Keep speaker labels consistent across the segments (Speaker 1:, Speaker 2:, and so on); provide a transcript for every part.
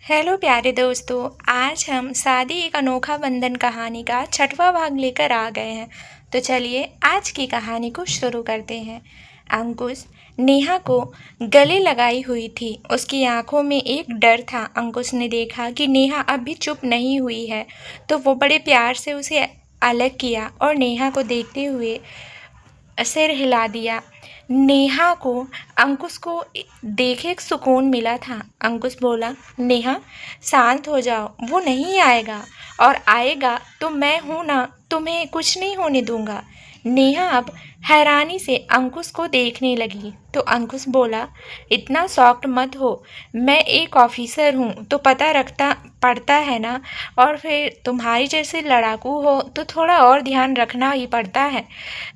Speaker 1: Hello प्यारे दोस्तों। आज हम शादी एक अनोखा बंधन कहानी का छठवां भाग लेकर आ गए हैं। तो चलिए आज की कहानी को शुरू करते हैं। अंकुश नेहा को गले लगाई हुई थी। उसकी आंखों में एक डर था। अंकुश ने देखा कि नेहा अब भी चुप नहीं हुई है, तो वो बड़े प्यार से उसे अलग किया और नेहा को देखते हुए सिर हिला दिया। नेहा को अंकुश को देख एक सुकून मिला था। अंकुश बोला, नेहा शांत हो जाओ, वो नहीं आएगा, और आएगा तो मैं हूं ना, तुम्हें कुछ नहीं होने दूंगा। नेहा अब हैरानी से अंकुश को देखने लगी तो अंकुश बोला, इतना सॉफ्ट मत हो, मैं एक ऑफिसर हूँ तो पता रखता पड़ता है ना, और फिर तुम्हारी जैसे लड़ाकू हो तो थोड़ा और ध्यान रखना ही पड़ता है।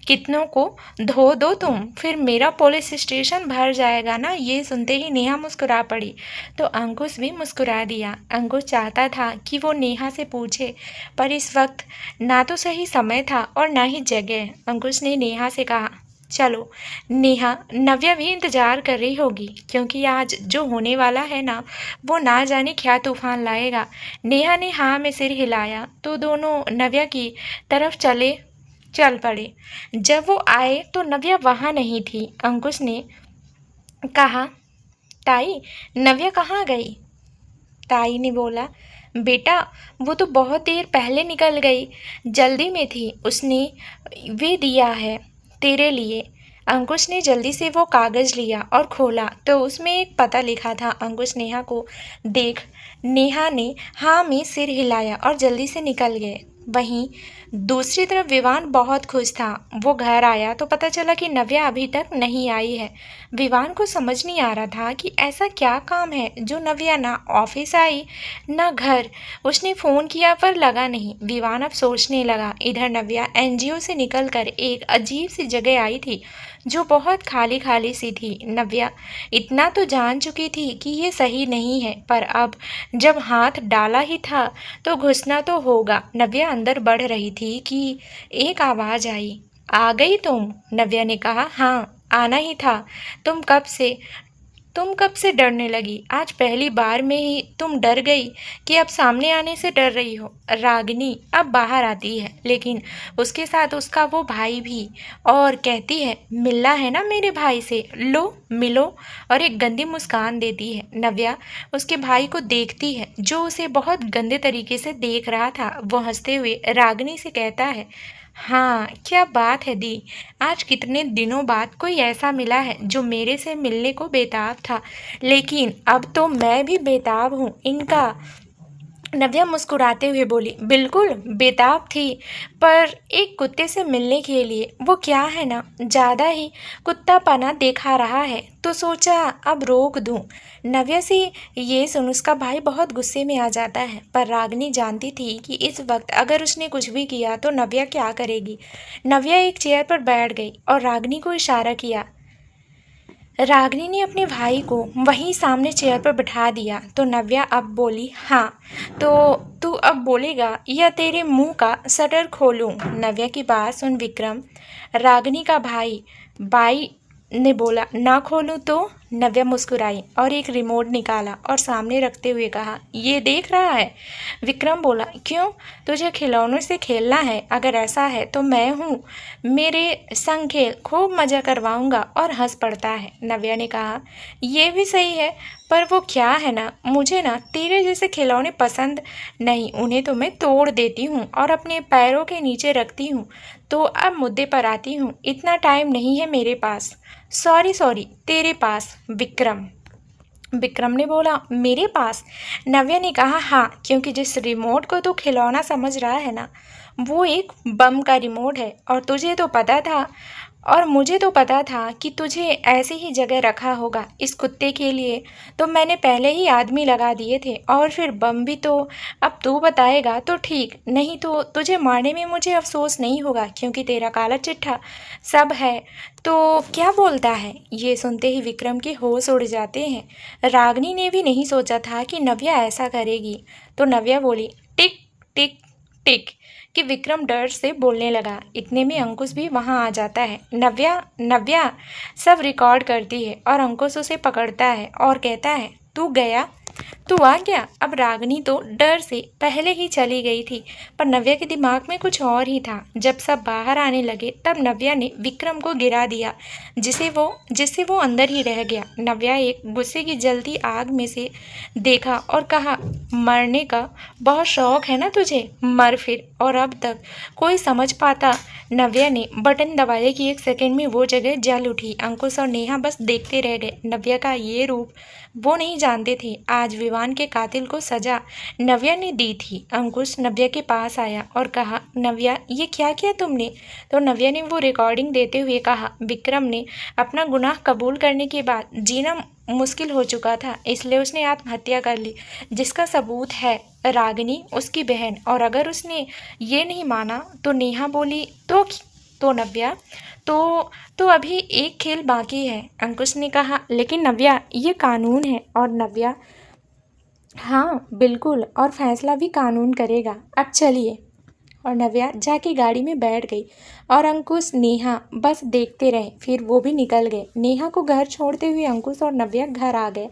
Speaker 1: कितनों को धो दो तुम, फिर मेरा पुलिस स्टेशन भर जाएगा ना। ये सुनते ही नेहा मुस्कुरा पड़ी तो अंकुश भी मुस्कुरा दिया। अंकुश चाहता था कि वो नेहा से पूछे, पर इस वक्त ना तो सही समय था और ना ही जगह। अंकुश ने नेहा से कहा, चलो नेहा, नव्या भी इंतजार कर रही होगी, क्योंकि आज जो होने वाला है ना, वो ना जाने क्या तूफान लाएगा। नेहा ने हाँ में सिर हिलाया तो दोनों नव्या की तरफ चल पड़े। जब वो आए तो नव्या वहाँ नहीं थी। अंकुश ने कहा, ताई, नव्या कहाँ गई? ताई ने बोला, बेटा वो तो बहुत देर पहले निकल गई, जल्दी में थी, उसने वे दिया है तेरे लिए। अंकुश ने जल्दी से वो कागज़ लिया और खोला तो उसमें एक पता लिखा था। अंकुश नेहा को देख नेहा ने हाँ में सिर हिलाया और जल्दी से निकल गए। वहीं दूसरी तरफ विवान बहुत खुश था। वो घर आया तो पता चला कि नव्या अभी तक नहीं आई है। विवान को समझ नहीं आ रहा था कि ऐसा क्या काम है जो नव्या ना ऑफिस आई ना घर। उसने फ़ोन किया पर लगा नहीं। विवान अब सोचने लगा, इधर नव्या एनजीओ से निकलकर एक अजीब सी जगह आई थी जो बहुत खाली खाली सी थी। नव्या इतना तो जान चुकी थी कि ये सही नहीं है, पर अब जब हाथ डाला ही था तो घुसना तो होगा। नव्या अंदर बढ़ रही थी कि एक आवाज़ आई, आ गई तुम? नव्या ने कहा, हाँ आना ही था। तुम कब से तुम कब से डरने लगी? आज पहली बार में ही तुम डर गई कि अब सामने आने से डर रही हो। रागिनी अब बाहर आती है, लेकिन उसके साथ उसका वो भाई भी, और कहती है, मिलना है ना मेरे भाई से, लो मिलो, और एक गंदी मुस्कान देती है। नव्या उसके भाई को देखती है जो उसे बहुत गंदे तरीके से देख रहा था। वो हंसते हुए रागिनी से कहता है, हाँ क्या बात है दी, आज कितने दिनों बाद कोई ऐसा मिला है जो मेरे से मिलने को बेताब था, लेकिन अब तो मैं भी बेताब हूँ इनका। नव्या मुस्कुराते हुए बोली, बिल्कुल बेताब थी, पर एक कुत्ते से मिलने के लिए। वो क्या है ना, ज़्यादा ही कुत्तापना दिखा रहा है, तो सोचा अब रोक दूं। नव्या से ये सुन उसका भाई बहुत गुस्से में आ जाता है, पर रागिनी जानती थी कि इस वक्त अगर उसने कुछ भी किया तो नव्या क्या करेगी। नव्या एक चेयर पर बैठ गई और रागिनी को इशारा किया। रागिनी ने अपने भाई को वहीं सामने चेयर पर बिठा दिया तो नव्या अब बोली, हाँ तो तू अब बोलेगा या तेरे मुंह का शटर खोलूं? नव्या की बात सुन विक्रम, रागिनी का भाई ने बोला, ना खोलूं तो? नव्या मुस्कुराई और एक रिमोट निकाला और सामने रखते हुए कहा, ये देख रहा है? विक्रम बोला, क्यों, तुझे खिलौनों से खेलना है? अगर ऐसा है तो मैं हूँ, मेरे संग खेल, खूब मज़ा करवाऊंगा। और हंस पड़ता है। नव्या ने कहा, ये भी सही है, पर वो क्या है ना, मुझे ना तेरे जैसे खिलौने पसंद नहीं, उन्हें तो मैं तोड़ देती हूँ और अपने पैरों के नीचे रखती हूँ। तो अब मुद्दे पर आती हूँ, इतना टाइम नहीं है मेरे पास। सॉरी तेरे पास? विक्रम ने बोला, मेरे पास? नव्या ने कहा, हाँ, क्योंकि जिस रिमोट को तू खिलौना समझ रहा है ना, वो एक बम का रिमोट है, और तुझे तो पता था, और मुझे तो पता था कि तुझे ऐसी ही जगह रखा होगा इस कुत्ते के लिए, तो मैंने पहले ही आदमी लगा दिए थे। और फिर बम भी तो अब तू बताएगा तो ठीक, नहीं तो तुझे मारने में मुझे अफसोस नहीं होगा, क्योंकि तेरा काला चिट्ठा सब है। तो क्या बोलता है? ये सुनते ही विक्रम के होश उड़ जाते हैं। रागिनी ने भी नहीं सोचा था कि नव्या ऐसा करेगी, तो नव्या बोली, टिक टिक टिक, कि विक्रम डर से बोलने लगा। इतने में अंकुश भी वहां आ जाता है। नव्या नव्या सब रिकॉर्ड करती है और अंकुश उसे पकड़ता है और कहता है, तू गया? तू आ गया। अब रागिनी तो डर से पहले ही चली गई थी, पर नव्या के दिमाग में कुछ और ही था। जब सब बाहर आने लगे तब नव्या ने विक्रम को गिरा दिया, जिससे वो अंदर ही रह गया। नव्या एक गुस्से की जलती आग में से देखा और कहा, मरने का बहुत शौक है ना तुझे, मर फिर। और अब तक कोई समझ पाता। नव्या ने बटन दबाया कि एक सेकंड में वो जगह जल उठी। अंकुश और नेहा बस देखते रह गए। नव्या का ये रूप वो नहीं जानते थे। आज विवान के कातिल को सजा नव्या ने दी थी। अंकुश नव्या के पास आया और कहा, नव्या ये क्या किया तुमने? तो नव्या ने वो रिकॉर्डिंग देते हुए कहा, विक्रम ने अपना गुनाह कबूल करने के बाद जीना मुश्किल हो चुका था, इसलिए उसने आत्महत्या कर ली, जिसका सबूत है रागिनी उसकी बहन। और अगर उसने ये नहीं माना तो नेहा बोली, तो नव्या तो अभी एक खेल बाकी है। अंकुश ने कहा, लेकिन नव्या ये कानून है। और नव्या, हाँ बिल्कुल, और फैसला भी कानून करेगा। अब चलिए। और नव्या जाके गाड़ी में बैठ गई और अंकुश नेहा बस देखते रहे। फिर वो भी निकल गए। नेहा को घर छोड़ते हुए अंकुश और नव्या घर आ गए।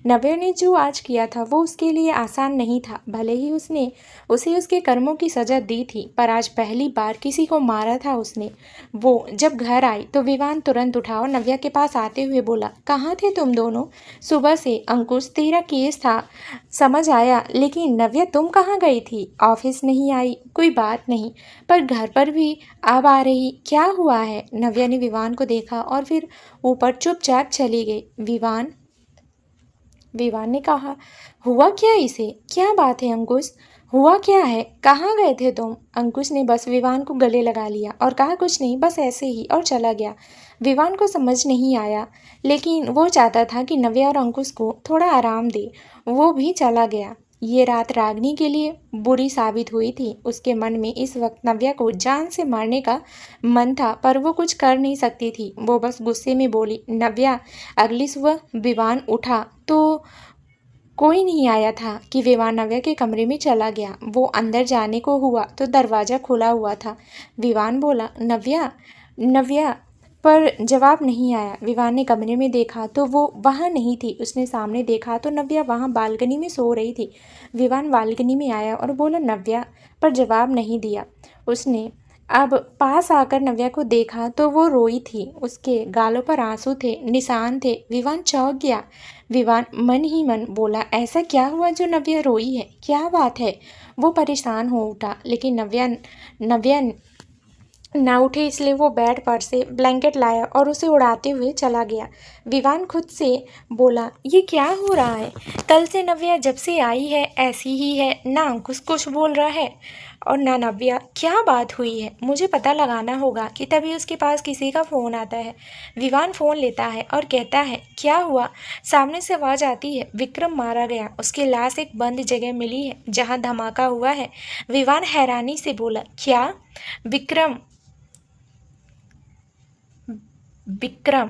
Speaker 1: नव्या ने जो आज किया था वो उसके लिए आसान नहीं था। भले ही उसने उसे उसके कर्मों की सजा दी थी, पर आज पहली बार किसी को मारा था उसने। वो जब घर आई तो विवान तुरंत उठा और नव्या के पास आते हुए बोला, कहाँ थे तुम दोनों सुबह से? अंकुश, तेरा केस था समझ आया, लेकिन नव्या तुम कहाँ गई थी? ऑफिस नहीं आई? कोई बात नहीं, पर घर पर भी अब आ रही, क्या हुआ है? नव्या ने विवान को देखा और फिर ऊपर चुपचाप चली गई। विवान ने कहा, हुआ क्या इसे? क्या बात है अंकुश, हुआ क्या है? कहाँ गए थे तुम? अंकुश ने बस विवान को गले लगा लिया और कहा, कुछ नहीं, बस ऐसे ही, और चला गया। विवान को समझ नहीं आया, लेकिन वो चाहता था कि नव्या और अंकुश को थोड़ा आराम दे। वो भी चला गया। ये रात रागिनी के लिए बुरी साबित हुई थी। उसके मन में इस वक्त नव्या को जान से मारने का मन था, पर वो कुछ कर नहीं सकती थी। वो बस गुस्से में बोली, नव्या। अगली सुबह विवान उठा तो कोई नहीं आया था कि विवान नव्या के कमरे में चला गया। वो अंदर जाने को हुआ तो दरवाज़ा खुला हुआ था। विवान बोला, नव्या नव्या, पर जवाब नहीं आया। विवान ने कमरे में देखा तो वो वहाँ नहीं थी। उसने सामने देखा तो नव्या वहाँ बालकनी में सो रही थी। विवान बालकनी में आया और बोला, नव्या, पर जवाब नहीं दिया। उसने अब पास आकर नव्या को देखा तो वो रोई थी। उसके गालों पर आंसू थे, निशान थे। विवान चौंक गया। विवान मन ही मन बोला, ऐसा क्या हुआ जो नव्या रोई है? क्या बात है? वो परेशान हो उठा, लेकिन नव्या ना उठे, इसलिए वो बेड पर से ब्लैंकेट लाया और उसे उड़ाते हुए चला गया। विवान खुद से बोला, ये क्या हो रहा है? कल से नव्या जब से आई है ऐसी ही है, ना अंकुश कुछ बोल रहा है और ना नव्या। क्या बात हुई है? मुझे पता लगाना होगा। कि तभी उसके पास किसी का फ़ोन आता है। विवान फ़ोन लेता है और कहता है, क्या हुआ? सामने से आवाज़ आती है, विक्रम मारा गया, उसकी लाश एक बंद जगह मिली है जहाँ धमाका हुआ है। विवान हैरानी से बोला, क्या? विक्रम विक्रम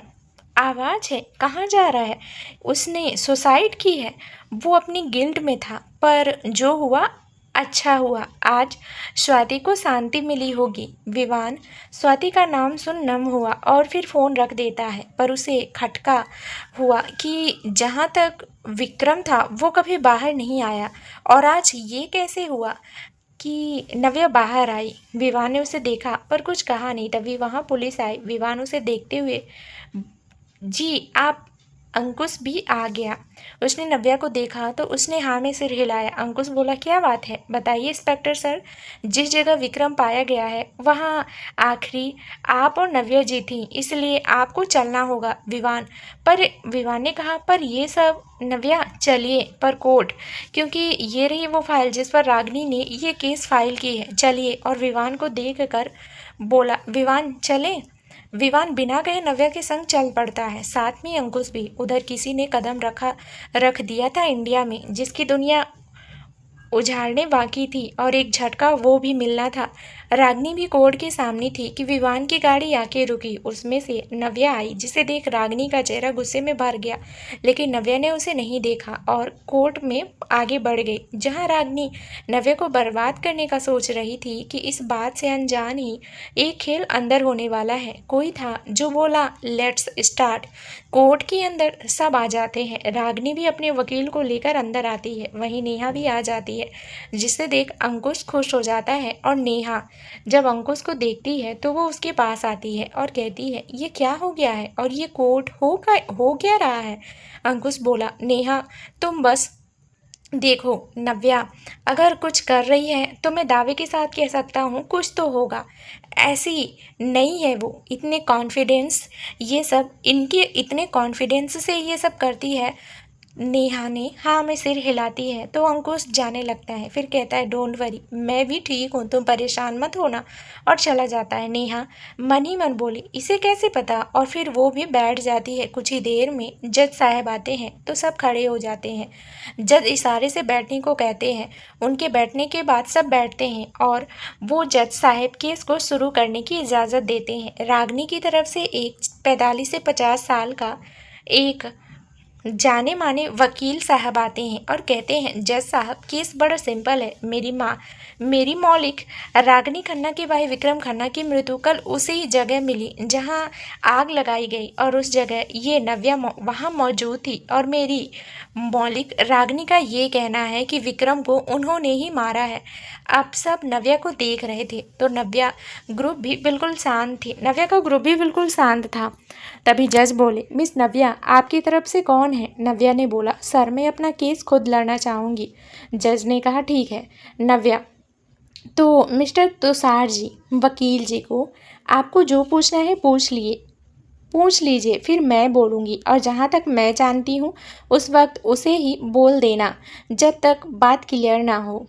Speaker 1: आवाज़ है, कहाँ जा रहा है? उसने सुसाइड की है। वो अपनी गिल्ट में था, पर जो हुआ अच्छा हुआ। आज स्वाति को शांति मिली होगी। विवान स्वाति का नाम सुन नम हुआ और फिर फ़ोन रख देता है, पर उसे खटका हुआ कि जहाँ तक विक्रम था वो कभी बाहर नहीं आया, और आज ये कैसे हुआ कि नव्या बाहर आई। विवान ने उसे देखा पर कुछ कहा नहीं। तभी वहाँ पुलिस आई। विवान उसे देखते हुए, जी आप? अंकुश भी आ गया। उसने नव्या को देखा तो उसने हाँ में सिर हिलाया। अंकुश बोला, क्या बात है, बताइए इंस्पेक्टर सर। जिस जगह विक्रम पाया गया है वहाँ आखिरी आप और नव्या जी थी, इसलिए आपको चलना होगा। विवान ने कहा, पर ये सब नव्या, चलिए पर कोर्ट, क्योंकि ये रही वो फाइल जिस पर रागिनी ने ये केस फाइल की है, चलिए। और विवान को देख कर बोला, विवान चले? विवान बिना कहे नव्या के संग चल पड़ता है, साथ में अंकुश भी। उधर किसी ने कदम रख दिया था इंडिया में, जिसकी दुनिया उजाड़ने बाकी थी, और एक झटका वो भी मिलना था। रागनी भी कोर्ट के सामने थी कि विवान की गाड़ी आके रुकी। उसमें से नव्या आई, जिसे देख रागनी का चेहरा गुस्से में भर गया, लेकिन नव्या ने उसे नहीं देखा और कोर्ट में आगे बढ़ गई। जहां रागनी नव्या को बर्बाद करने का सोच रही थी कि इस बात से अनजान ही एक खेल अंदर होने वाला है। कोई था जो बोला, लेट्स स्टार्ट। कोर्ट के अंदर सब आ जाते हैं। रागनी भी अपने वकील को लेकर अंदर आती है, वहीं नेहा भी आ जाती है, जिसे देख अंकुश खुश हो जाता है। और नेहा जब अंकुश को देखती है तो वो उसके पास आती है और कहती है, ये क्या हो गया है और ये कोर्ट हो क्या रहा है। अंकुश बोला, नेहा तुम बस देखो, नव्या अगर कुछ कर रही है तो मैं दावे के साथ कह सकता हूँ कुछ तो होगा। ऐसी नहीं है वो, इतने कॉन्फिडेंस ये सब, इनके इतने कॉन्फिडेंस से ये सब करती है। नेहा ने हाँ में सिर हिलाती है तो अंकुश जाने लगता है। फिर कहता है, डोंट वरी, मैं भी ठीक हूँ, तुम परेशान मत होना, और चला जाता है। नेहा मन ही मन बोली, इसे कैसे पता। और फिर वो भी बैठ जाती है। कुछ ही देर में जज साहब आते हैं तो सब खड़े हो जाते हैं। जज इशारे से बैठने को कहते हैं। उनके बैठने के बाद सब बैठते हैं और वो जज साहब केस को शुरू करने की इजाज़त देते हैं। रागनी की तरफ से एक 45 से 50 साल का एक जाने माने वकील साहब आते हैं और कहते हैं, जज साहब केस बड़ा सिंपल है। मेरी मौलिक रागनी खन्ना के भाई विक्रम खन्ना की मृत्यु कल उसी जगह मिली जहां आग लगाई गई, और उस जगह ये नव्या वहां मौजूद थी। और मेरी मौलिक रागनी का ये कहना है कि विक्रम को उन्होंने ही मारा है। अब सब नव्या को देख रहे थे तो नव्या ग्रुप भी बिल्कुल शांत थी। नव्या का ग्रुप भी बिल्कुल शांत था। तभी जज बोले, मिस नव्या आपकी तरफ से कौन है। नव्या ने बोला, सर मैं अपना केस खुद लड़ना चाहूँगी। जज ने कहा, ठीक है नव्या, तो मिस्टर तुषार जी, वकील जी को आपको जो पूछना है पूछ लीजिए, फिर मैं बोलूँगी, और जहाँ तक मैं जानती हूँ उस वक्त उसे ही बोल देना जब तक बात क्लियर ना हो।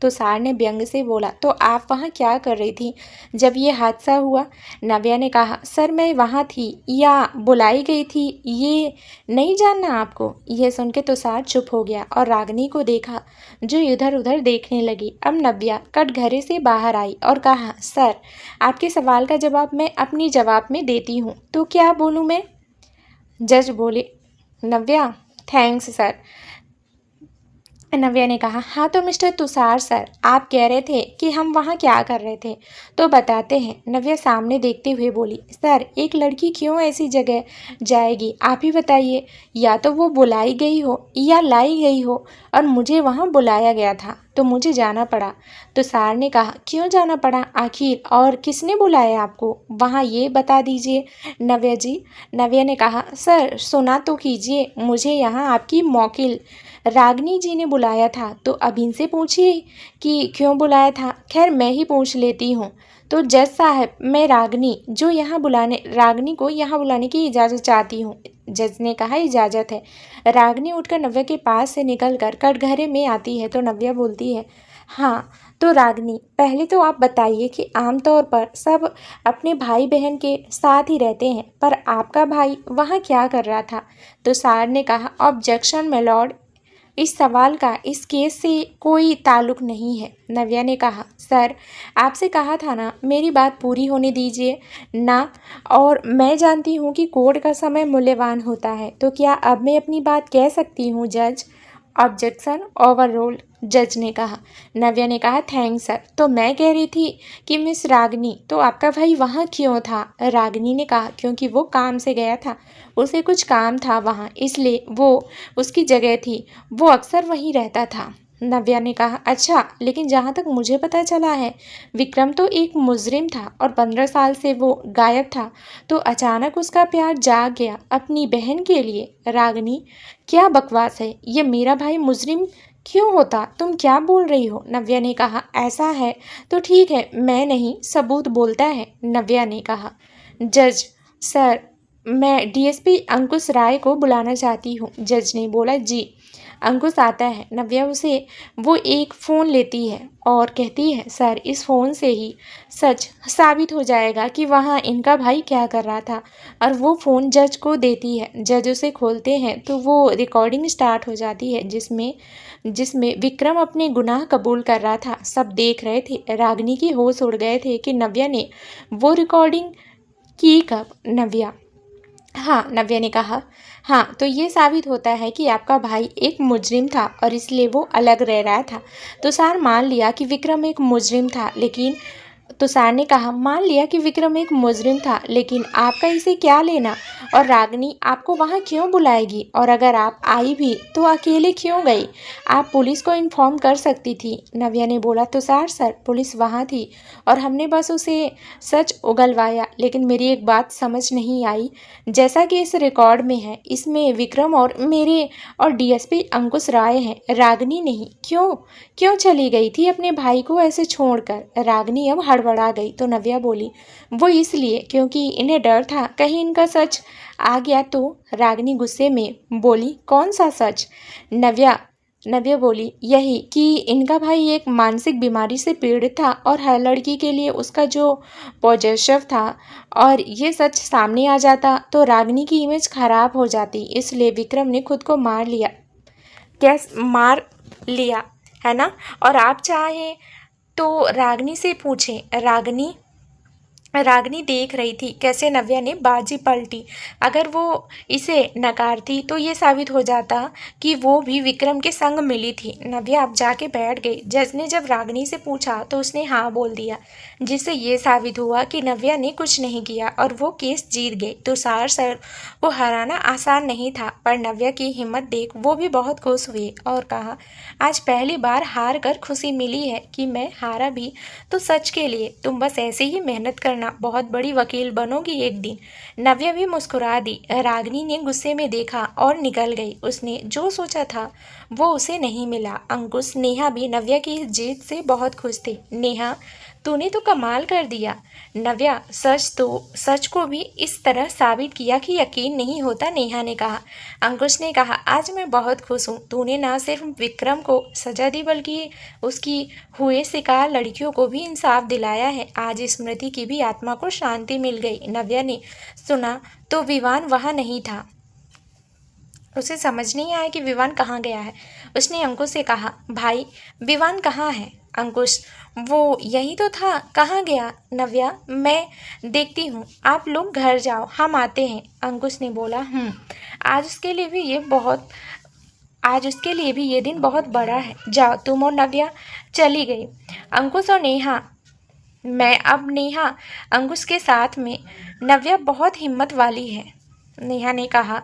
Speaker 1: तो सार ने व्यंग से बोला, तो आप वहाँ क्या कर रही थी जब ये हादसा हुआ। नव्या ने कहा, सर मैं वहाँ थी या बुलाई गई थी ये नहीं जानना आपको। यह सुन के तो सार चुप हो गया और रागनी को देखा जो इधर उधर देखने लगी। अब नव्या कटघरे से बाहर आई और कहा, सर आपके सवाल का जवाब मैं अपनी जवाब में देती हूँ, तो क्या बोलूँ मैं। जज बोले, नव्या थैंक्स सर। नव्या ने कहा, हाँ तो मिस्टर तुषार सर, आप कह रहे थे कि हम वहाँ क्या कर रहे थे, तो बताते हैं। नव्या सामने देखते हुए बोली, सर एक लड़की क्यों ऐसी जगह जाएगी, आप ही बताइए। या तो वो बुलाई गई हो या लाई गई हो, और मुझे वहाँ बुलाया गया था तो मुझे जाना पड़ा। तुषार ने कहा, क्यों जाना पड़ा आखिर, और किसने बुलाया आपको वहाँ, ये बता दीजिए नव्या जी। नव्या ने कहा, सर सुना तो कीजिए, मुझे यहाँ आपकी मौकिल रागनी जी ने बुलाया था, तो अब इनसे पूछिए कि क्यों बुलाया था। खैर मैं ही पूछ लेती हूँ। तो जज साहब, मैं रागनी को यहाँ बुलाने की इजाज़त चाहती हूँ। जज ने कहा, इजाज़त है। रागनी उठकर नव्या के पास से निकलकर कटघरे में आती है तो नव्या बोलती है, हाँ तो रागनी पहले तो आप बताइए कि आमतौर पर सब अपने भाई बहन के साथ ही रहते हैं, पर आपका भाई वहाँ क्या कर रहा था। तो सार ने कहा, ऑब्जेक्शन माय लॉर्ड, इस सवाल का इस केस से कोई ताल्लुक नहीं है। नव्या ने कहा, सर आपसे कहा था ना, मेरी बात पूरी होने दीजिए ना, और मैं जानती हूँ कि कोर्ट का समय मूल्यवान होता है, तो क्या अब मैं अपनी बात कह सकती हूँ जज। ऑब्जेक्शन ओवर रोल्ड, जज ने कहा। नव्या ने कहा, थैंक्स सर। तो मैं कह रही थी कि मिस रागनी, तो आपका भाई वहाँ क्यों था। रागनी ने कहा, क्योंकि वो काम से गया था, उसे कुछ काम था वहाँ, इसलिए वो उसकी जगह थी, वो अक्सर वहीं रहता था। नव्या ने कहा, अच्छा, लेकिन जहाँ तक मुझे पता चला है विक्रम तो एक मुजरिम था और 15 साल से वो गायब था, तो अचानक उसका प्यार जाग गया अपनी बहन के लिए। रागनी, क्या बकवास है ये, मेरा भाई मुजरिम क्यों होता, तुम क्या बोल रही हो। नव्या ने कहा, ऐसा है तो ठीक है, मैं नहीं सबूत बोलता है। नव्या ने कहा, जज सर मैं डीएसपी अंकुश राय को बुलाना चाहती हूँ। जज ने बोला, जी। अंकुश आता है। नव्या वो एक फ़ोन लेती है और कहती है, सर इस फ़ोन से ही सच साबित हो जाएगा कि वहाँ इनका भाई क्या कर रहा था। और वो फ़ोन जज को देती है। जज उसे खोलते हैं तो वो रिकॉर्डिंग स्टार्ट हो जाती है जिसमें जिसमें विक्रम अपने गुनाह कबूल कर रहा था, सब देख रहे थे। रागिनी की होश उड़ गए थे कि नव्या ने वो रिकॉर्डिंग की कब। नव्या, हाँ, नव्या ने कहा, हाँ, तो ये साबित होता है कि आपका भाई एक मुजरिम था और इसलिए वो अलग रह रहा था। तुषार मान लिया कि विक्रम एक मुजरिम था, लेकिन तुषार ने कहा, मान लिया कि विक्रम एक मुजरिम था, लेकिन आपका इसे क्या लेना? और रागिनी आपको वहाँ क्यों बुलाएगी? और अगर आप आई भी तो अकेले क्यों गई? आप पुलिस को इन्फॉर्म कर सकती थी। नव्या ने बोला, तुषार सर, पुलिस वहाँ थी और हमने बस उसे सच उगलवाया। लेकिन मेरी एक बात समझ नहीं आई, जैसा कि इस रिकॉर्ड में है, इसमें विक्रम और मेरे और डीएसपी अंकुश राय हैं, रागिनी नहीं। क्यों क्यों चली गई थी अपने भाई को ऐसे छोड़कर? रागिनी अब हड़बड़ा गई तो नव्या बोली, वो इसलिए क्योंकि इन्हें डर था कहीं इनका सच आ गया तो। रागिनी गुस्से में बोली, कौन सा सच? नव्या बोली, यही कि इनका भाई एक मानसिक बीमारी से पीड़ित था और हर लड़की के लिए उसका जो पॉजिटिव था, और ये सच सामने आ जाता तो रागिनी की इमेज खराब हो जाती। इसलिए विक्रम ने खुद को मार लिया, है ना? और आप चाहें तो रागिनी से पूछें। रागिनी देख रही थी कैसे नव्या ने बाजी पलटी। अगर वो इसे नकारती तो ये साबित हो जाता कि वो भी विक्रम के संग मिली थी। नव्या अब जाके बैठ गई। जज ने जब रागिनी से पूछा तो उसने हाँ बोल दिया, जिससे ये साबित हुआ कि नव्या ने कुछ नहीं किया और वो केस जीत गई। तुषार सर को हराना आसान नहीं था, पर नव्या की हिम्मत देख वो भी बहुत खुश हुए और कहा, आज पहली बार हार कर खुशी मिली है कि मैं हारा भी तो सच के लिए। तुम बस ऐसे ही मेहनत करना, बहुत बड़ी वकील बनोगी एक दिन। नव्या भी मुस्कुरा दी। रागिनी ने गुस्से में देखा और निकल गई। उसने जो सोचा था वो उसे नहीं मिला। अंकुश, नेहा भी नव्या की इस जीत से बहुत खुश थे। नेहा, तूने तो कमाल कर दिया। नव्या, सच को भी इस तरह साबित किया कि यकीन नहीं होता, नेहा ने कहा। अंकुश ने कहा, आज मैं बहुत खुश हूँ। तूने न सिर्फ विक्रम को सजा दी बल्कि उसकी हुए शिकार लड़कियों को भी इंसाफ दिलाया है। आज स्मृति की भी आत्मा को शांति मिल गई। नव्या ने सुना तो विवान वहाँ नहीं था। उसे समझ नहीं आया कि विवान कहाँ गया है। उसने अंकुश से कहा, भाई विवान कहाँ है? अंकुश, वो यही तो था, कहाँ गया? नव्या, मैं देखती हूँ, आप लोग घर जाओ, हम आते हैं। अंकुश ने बोला, आज उसके लिए भी ये दिन बहुत बड़ा है। जाओ तुम। और नव्या चली गई। अंकुश और नेहा अंकुश के साथ में। नव्या बहुत हिम्मत वाली है, नेहा ने कहा।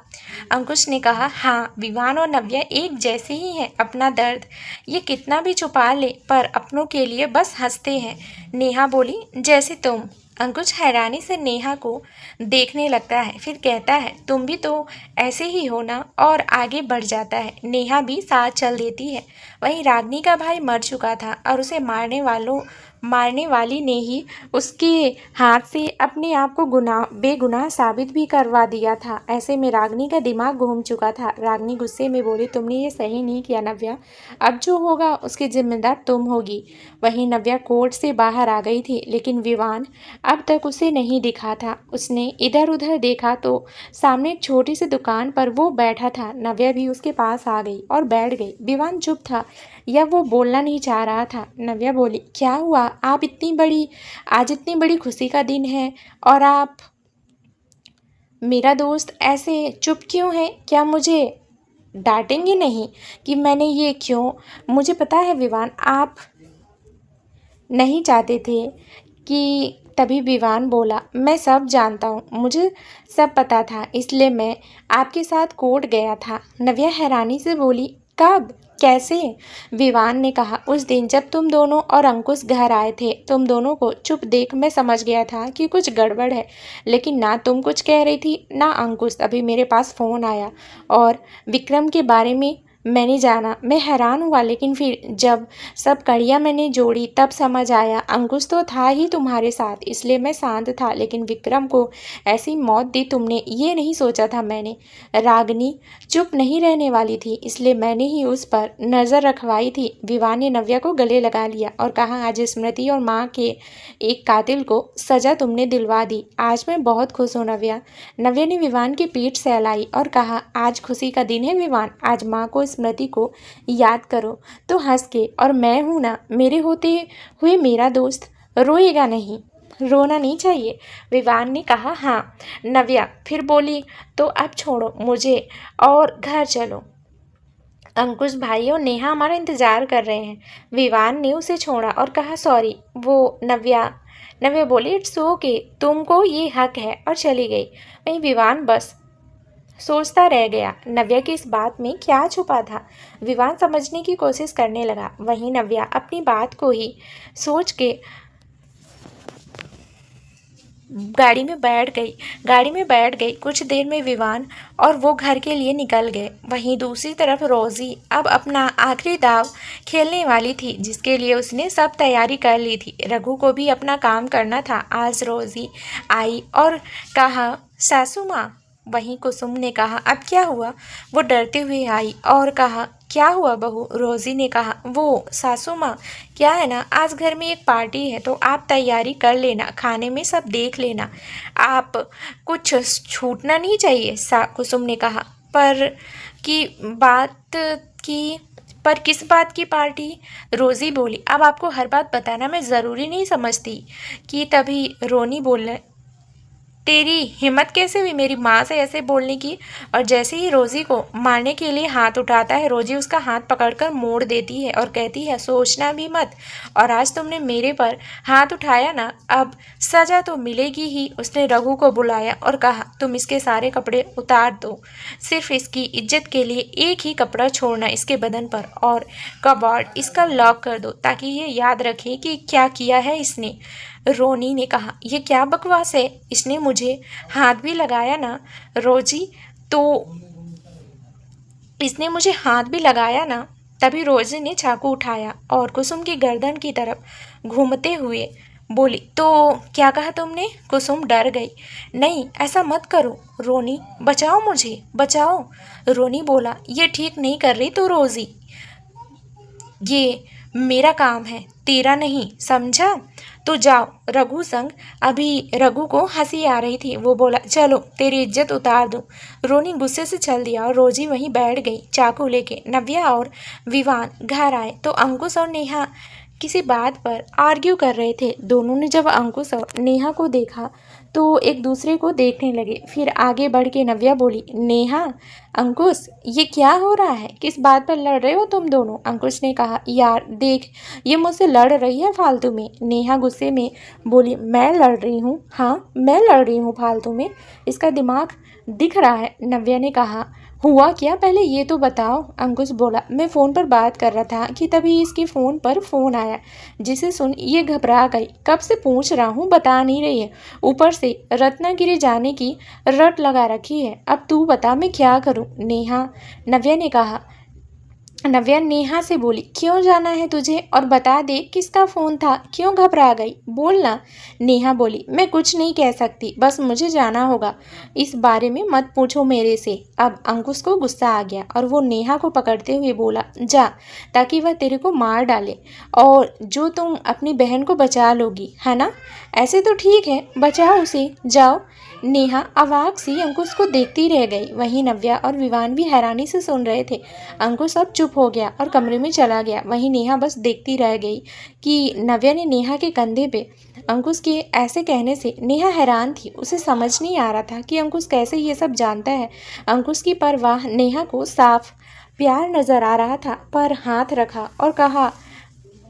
Speaker 1: अंकुश ने कहा, हाँ, विवान और नव्या एक जैसे ही हैं। अपना दर्द ये कितना भी छुपा ले, पर अपनों के लिए बस हंसते हैं। नेहा बोली, जैसे तुम। अंकुश हैरानी से नेहा को देखने लगता है, फिर कहता है, तुम भी तो ऐसे ही हो ना, और आगे बढ़ जाता है। नेहा भी साथ चल देती है। वहीं रागिनी का भाई मर चुका था और उसे मारने वाली ने ही उसके हाथ से अपने आप को बेगुनाह साबित भी करवा दिया था। ऐसे में रागिनी का दिमाग घूम चुका था। रागिनी गुस्से में बोली, तुमने ये सही नहीं किया नव्या, अब जो होगा उसकी जिम्मेदार तुम होगी। वहीं नव्या कोर्ट से बाहर आ गई थी, लेकिन विवान अब तक उसे नहीं दिखा था। उसने इधर उधर देखा तो सामने एक छोटी सी दुकान पर वो बैठा था। नव्या भी उसके पास आ गई और बैठ गई। विवान चुप था या वो बोलना नहीं चाह रहा था। नव्या बोली, क्या हुआ? आज इतनी बड़ी खुशी का दिन है और आप, मेरा दोस्त, ऐसे चुप क्यों है? क्या मुझे डांटेंगे नहीं कि मैंने ये क्यों? मुझे पता है विवान, आप नहीं चाहते थे कि। तभी विवान बोला, मैं सब जानता हूँ, मुझे सब पता था, इसलिए मैं आपके साथ कोर्ट गया था। नव्या हैरानी से बोली, कब? कैसे? विवान ने कहा, उस दिन जब तुम दोनों और अंकुश घर आए थे। तुम दोनों को चुप देख मैं समझ गया था कि कुछ गड़बड़ है, लेकिन ना तुम कुछ कह रही थी ना अंकुश। अभी मेरे पास फ़ोन आया और विक्रम के बारे में मैंने जाना। मैं हैरान हुआ, लेकिन फिर जब सब कड़ियाँ मैंने जोड़ी तब समझ आया, अंकुश तो था ही तुम्हारे साथ, इसलिए मैं शांत था। लेकिन विक्रम को ऐसी मौत दी तुमने, ये नहीं सोचा था मैंने। रागिनी चुप नहीं रहने वाली थी, इसलिए मैंने ही उस पर नज़र रखवाई थी। विवान ने नव्या को गले लगा लिया और कहा, आज स्मृति और माँ के एक कातिल को सज़ा तुमने दिलवा दी। आज मैं बहुत खुश हूँ नव्या। नव्या ने विवान की पीठ सहलाई और कहा, आज खुशी का दिन है विवान, आज माँ को स्मृति को याद करो तो हंस के, और मैं हूँ ना, मेरे होते हुए मेरा दोस्त रोएगा नहीं, रोना नहीं चाहिए। विवान ने कहा। हाँ। नव्या फिर बोली, तो अब छोड़ो मुझे और घर चलो। अंकुश भाई और नेहा हमारा इंतजार कर रहे हैं। विवान ने उसे छोड़ा और कहा, सॉरी। वो नव्या नव्या बोली, इट्स ओके, तुमको ये हक है, और चली गई। वहीं विवान बस सोचता रह गया, नव्या की इस बात में क्या छुपा था। विवान समझने की कोशिश करने लगा। वहीं नव्या अपनी बात को ही सोच के गाड़ी में बैठ गई। कुछ देर में विवान और वो घर के लिए निकल गए। वहीं दूसरी तरफ रोजी अब अपना आखिरी दाव खेलने वाली थी, जिसके लिए उसने सब तैयारी कर ली थी। रघु को भी अपना काम करना था। आज रोजी आई और कहा, सासू माँ। वहीं कुसुम ने कहा, अब क्या हुआ। वो डरते हुए आई और कहा, क्या हुआ बहू। रोजी ने कहा, वो सासू माँ, क्या है ना, आज घर में एक पार्टी है तो आप तैयारी कर लेना, खाने में सब देख लेना, आप कुछ छूटना नहीं चाहिए। कुसुम ने कहा, पर की बात की पर किस बात की पार्टी। रोजी बोली, अब आपको हर बात बताना मैं ज़रूरी नहीं समझती कि। तभी रोनी बोलने, तेरी हिम्मत कैसे हुई मेरी माँ से ऐसे बोलने की। और जैसे ही रोजी को मारने के लिए हाथ उठाता है, रोजी उसका हाथ पकड़कर मोड़ देती है और कहती है, सोचना भी मत, और आज तुमने मेरे पर हाथ उठाया ना, अब सजा तो मिलेगी ही। उसने रघु को बुलाया और कहा, तुम इसके सारे कपड़े उतार दो, सिर्फ इसकी इज्जत के लिए एक ही कपड़ा छोड़ना इसके बदन पर, और कबाड़ इसका लॉक कर दो ताकि ये याद रखे कि क्या किया है इसने। रोनी ने कहा, यह क्या बकवास है, इसने मुझे हाथ भी लगाया ना। रोजी, तो इसने मुझे हाथ भी लगाया ना। तभी रोजी ने चाकू उठाया और कुसुम की गर्दन की तरफ घूमते हुए बोली, तो क्या कहा तुमने। कुसुम डर गई। नहीं, ऐसा मत करो रोनी, बचाओ मुझे, बचाओ। रोनी बोला, ये ठीक नहीं कर रही तो रोजी, ये मेरा काम है, तेरा नहीं, समझा। तो जाओ रघु संग। अभी रघु को हंसी आ रही थी। वो बोला, चलो तेरी इज्जत उतार दूं। रोनी गुस्से से चल दिया और रोजी वहीं बैठ गई चाकू लेके। नव्या और विवान घर आए तो अंकुश और नेहा किसी बात पर आर्ग्यू कर रहे थे। दोनों ने जब अंकुश और नेहा को देखा तो एक दूसरे को देखने लगे। फिर आगे बढ़ के नव्या बोली, नेहा, अंकुश, ये क्या हो रहा है, किस बात पर लड़ रहे हो तुम दोनों। अंकुश ने कहा, यार देख, ये मुझसे लड़ रही है फालतू में। नेहा गुस्से में बोली, मैं लड़ रही हूँ। हाँ, मैं लड़ रही हूँ फालतू में, इसका दिमाग दिख रहा है। नव्या ने कहा, हुआ क्या, पहले ये तो बताओ। अंकुश बोला, मैं फ़ोन पर बात कर रहा था कि तभी इसके फ़ोन पर फ़ोन आया, जिसे सुन ये घबरा गई। कब से पूछ रहा हूँ, बता नहीं रही है, ऊपर से रत्नागिरी जाने की रट लगा रखी है। अब तू बता मैं क्या करूँ। नव्या नेहा से बोली, क्यों जाना है तुझे, और बता दे किसका फ़ोन था, क्यों घबरा गई, बोलना। नेहा बोली, मैं कुछ नहीं कह सकती, बस मुझे जाना होगा, इस बारे में मत पूछो मेरे से। अब अंकुश को गुस्सा आ गया और वो नेहा को पकड़ते हुए बोला, जा, ताकि वह तेरे को मार डाले, और जो तुम अपनी बहन को बचा लोगी, है ना। ऐसे तो ठीक है, बचाओ उसे, जाओ। नेहा अवाक सी अंकुश को देखती रह गई। वहीं नव्या और विवान भी हैरानी से सुन रहे थे। अंकुश अब चुप हो गया और कमरे में चला गया। वहीं नेहा बस देखती रह गई कि नव्या ने नेहा के कंधे पे अंकुश के ऐसे कहने से नेहा हैरान थी। उसे समझ नहीं आ रहा था कि अंकुश कैसे ये सब जानता है। अंकुश की परवाह नेहा को साफ प्यार नजर आ रहा था, पर हाथ रखा और कहा,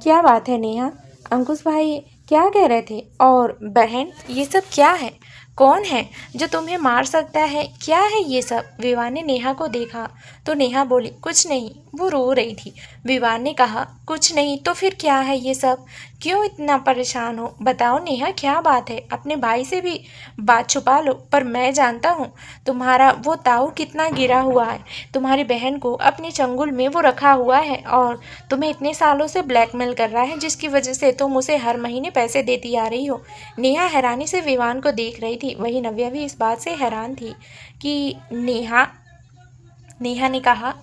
Speaker 1: क्या बात है नेहा। अंकुश भाई क्या कह रहे थे, और बहन ये सब क्या है, कौन है जो तुम्हें मार सकता है, क्या है ये सब। विवान ने नेहा को देखा तो नेहा बोली, कुछ नहीं, वो रो रही थी। विवान ने कहा, कुछ नहीं तो फिर क्या है ये सब, क्यों इतना परेशान हो, बताओ नेहा क्या बात है। अपने भाई से भी बात छुपा लो, पर मैं जानता हूँ तुम्हारा वो ताऊ कितना गिरा हुआ है। तुम्हारी बहन को अपने चंगुल में वो रखा हुआ है और तुम्हें इतने सालों से ब्लैकमेल कर रहा है, जिसकी वजह से तुम उसे हर महीने पैसे देती आ रही हो। नेहा हैरानी से विवान को देख रही थी। वही नव्या भी इस बात से हैरान थी कि नेहा ने कहा,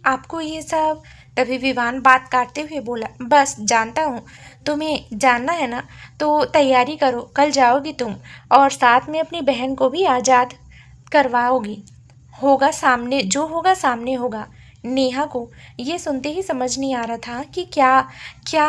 Speaker 1: आपको ये सब। तभी विवान बात काटते हुए बोला, बस जानता हूँ, तुम्हें जानना है ना, तो तैयारी करो, कल जाओगी तुम, और साथ में अपनी बहन को भी आज़ाद करवाओगी। होगा सामने, जो होगा सामने होगा, नेहा को ये सुनते ही समझ नहीं आ रहा था कि क्या क्या